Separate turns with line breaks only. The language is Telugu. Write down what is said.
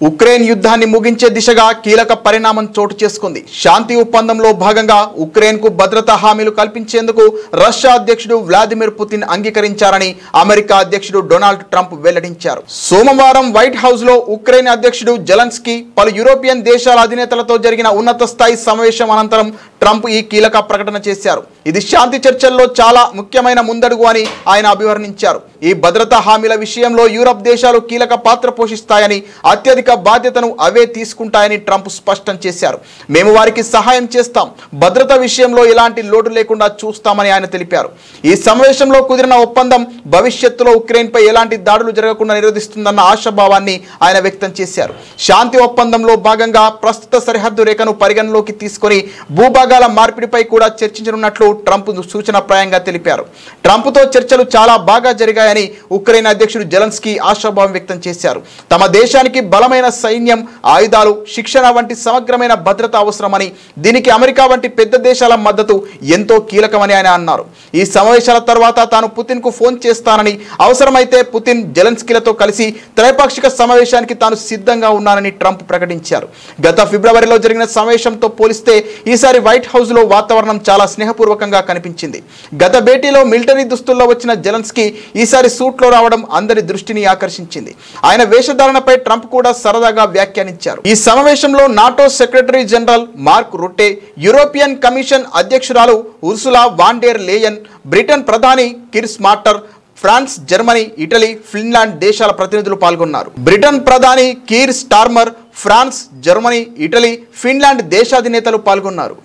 ఉక్రెయిన్ యుద్ధాన్ని ముగించే దిశగా కీలక పరిణామం చోటు చేసుకుంది. శాంతి ఒప్పందంలో భాగంగా ఉక్రెయిన్కు భద్రతా హామీలు కల్పించేందుకు రష్యా అధ్యక్షుడు వ్లాదిమిర్ పుతిన్ అంగీకరించారని అమెరికా అధ్యక్షుడు డొనాల్డ్ ట్రంప్ వెల్లడించారు. సోమవారం వైట్ హౌస్ లో ఉక్రెయిన్ అధ్యక్షుడు జెలెన్స్కీ పలు యూరోపియన్ దేశాల అధినేతలతో జరిగిన ఉన్నత స్థాయి సమావేశం అనంతరం ట్రంప్ ఈ కీలక ప్రకటన చేశారు. ఇది శాంతి చర్చల్లో చాలా ముఖ్యమైన ముందడుగు అని ఆయన అభివర్ణించారు. ఈ భద్రతా హామీల విషయంలో యూరప్ దేశాలు కీలక పాత్ర పోషిస్తాయని, అత్యధిక బాధ్యతను అవే తీసుకుంటాయని ట్రంప్ స్పష్టం చేశారు. మేము వారికి సహాయం చేస్తాం, భద్రత విషయంలో ఎలాంటి లోటు లేకుండా చూస్తామని ఆయన తెలిపారు. ఈ సమావేశంలో కుదిరిన ఒప్పందం భవిష్యత్తులో ఉక్రెయిన్పై ఎలాంటి దాడులు జరగకుండా నిరోధిస్తుందన్న ఆశాభావాన్ని ఆయన వ్యక్తం చేశారు. శాంతి ఒప్పందంలో భాగంగా ప్రస్తుత సరిహద్దు రేఖను పరిగణలోకి తీసుకొని భూభాగాల మార్పిడిపై కూడా చర్చించనున్నట్లు ట్రంప్ సూచనప్రాయంగా తెలిపారు. ట్రంప్తో చర్చలు చాలా బాగా జరిగాయని ఉక్రెయిన్ అధ్యక్షుడు జెలెన్స్కీ ఆశాభావం వ్యక్తం చేశారు. తమ దేశానికి బలమైన సైన్యం, ఆయుధాలు, శిక్షణ వంటి సమగ్రమైన భద్రత అవసరమని, దీనికి అమెరికా వంటి పెద్ద దేశాల మద్దతు ఎంతో కీలకమని ఆయన అన్నారు. ఈ సమావేశాల తర్వాత తాను పుతిన్కు ఫోన్ చేస్తానని, అవసరమైతే పుతిన్, జెలెన్స్కీలతో కలిసి త్రైపాక్షిక సమావేశానికి తాను సిద్ధంగా ఉన్నానని ట్రంప్ ప్రకటించారు. గత ఫిబ్రవరిలో జరిగిన సమావేశంతో పోలిస్తే ఈసారి వైట్ హౌస్ లో వాతావరణం చాలా స్నేహపూర్వకంగా కనిపించింది. గత భేటీలో మిలిటరీ దుస్తుల్లో వచ్చిన జెలెన్స్కీ ఈసారి సూట్లో రావడం అందరి దృష్టిని ఆకర్షించింది. ఆయన వేషధారణపై ట్రంప్ కూడా సరదాగా వ్యాఖ్యానించారు. ఈ సమావేశంలో NATO secretary general Mark Rutte, European Commission అధ్యక్షురాలు Ursula von der Leyen, Britain ప్రధాని Keir Starmer, France, Germany, Italy, Finland దేశాల ప్రతినిధులు పాల్గొన్నారు. బ్రిటన్ ప్రధాని Keir Starmer, France, Germany, Italy, Finland దేశాధినేతలు పాల్గొన్నారు.